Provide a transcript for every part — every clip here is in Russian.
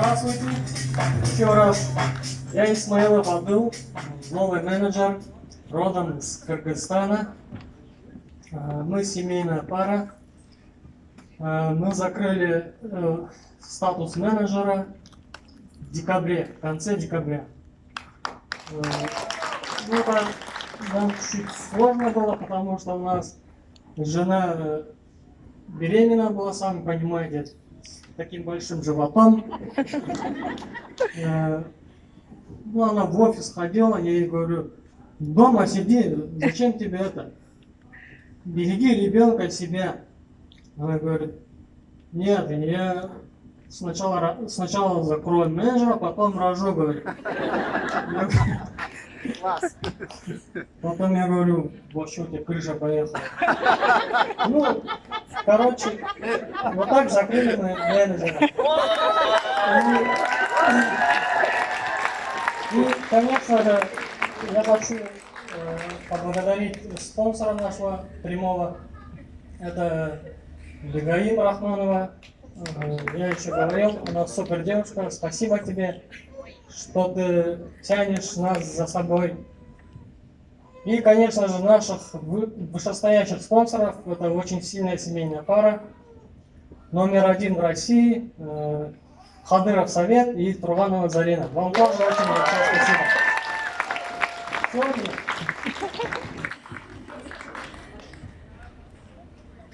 Здравствуйте. Еще раз. Я Исмаилов Абдул, новый менеджер, родом из Кыргызстана. Мы семейная пара. Мы закрыли статус менеджера в декабре, в конце декабря. Это нам чуть сложно было, потому что у нас жена беременна была, сами понимаете, с таким большим животом. Ну, она в офис ходила, я ей говорю, дома сиди, зачем тебе это? Береги ребенка, себя. Она говорит, нет, я сначала закрою менеджера, потом рожу, говорит. Потом я говорю, вообще у тебя крыша поехала. Ну, короче, вот так закрыли мы менеджера. И, конечно же, я хочу поблагодарить спонсора нашего прямого. Это Бегаим Рахманова. Я еще говорил, она супер девушка. Спасибо тебе, что ты тянешь нас за собой. И, конечно же, наших вышестоящих спонсоров. Это очень сильная семейная пара. Номер 1 в России. Хадыров Совет и Турганова Зарина. Вам тоже очень большое спасибо.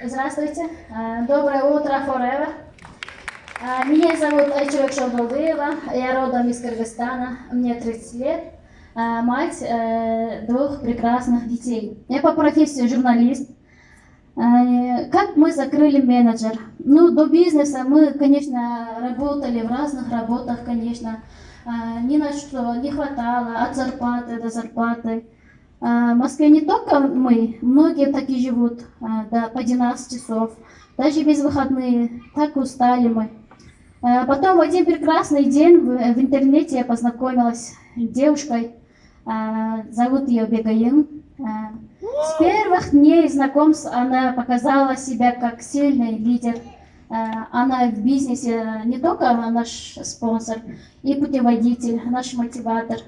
Здравствуйте. Доброе утро, Forever. Меня зовут Айчурек Шалдалдыева. Я родом из Кыргызстана. Мне 30 лет. Мать 2 прекрасных детей. Я по профессии журналист. Как мы закрыли менеджер? Ну, до бизнеса мы, конечно, работали в разных работах, конечно. Ни на что не хватало, от зарплаты до зарплаты. В Москве не только мы, многие таки живут да, по 12 часов, даже без выходных, так устали мы. Потом в один прекрасный день в интернете я познакомилась с девушкой, зовут ее Бегаим. С первых дней знакомств она показала себя как сильный лидер. Она в бизнесе не только наш спонсор, и путеводитель, наш мотиватор.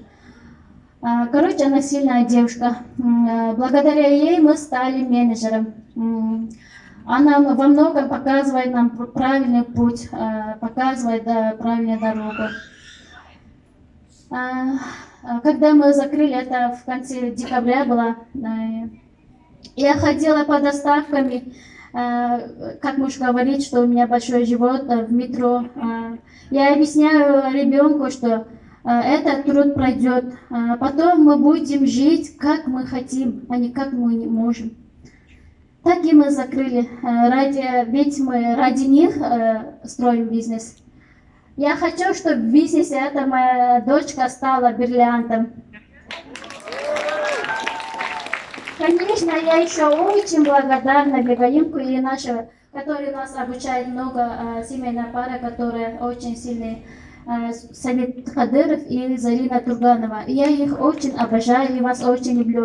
Короче, она сильная девушка. Благодаря ей мы стали менеджером. Она во многом показывает нам правильный путь, показывает правильную дорогу. Когда мы закрыли это в конце декабря было, я ходила по доставками, как муж говорит, что у меня большой живот в метро. Я объясняю ребенку, что этот труд пройдет, потом мы будем жить, как мы хотим, а не как мы не можем. Так и мы закрыли, ведь мы ради них строим бизнес. Я хочу, чтобы в бизнесе эта моя дочка стала бриллиантом. Конечно, я еще очень благодарна Бегаимку и нашего, который нас обучает много, семейная пара, которая очень сильные, Самит Хадыров и Зарина Турганова. Я их очень обожаю и вас очень люблю.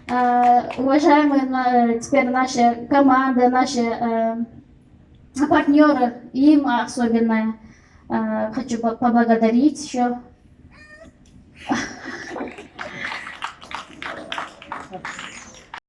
Уважаемые теперь наша команда, наши партнеры, им особенно хочу поблагодарить еще.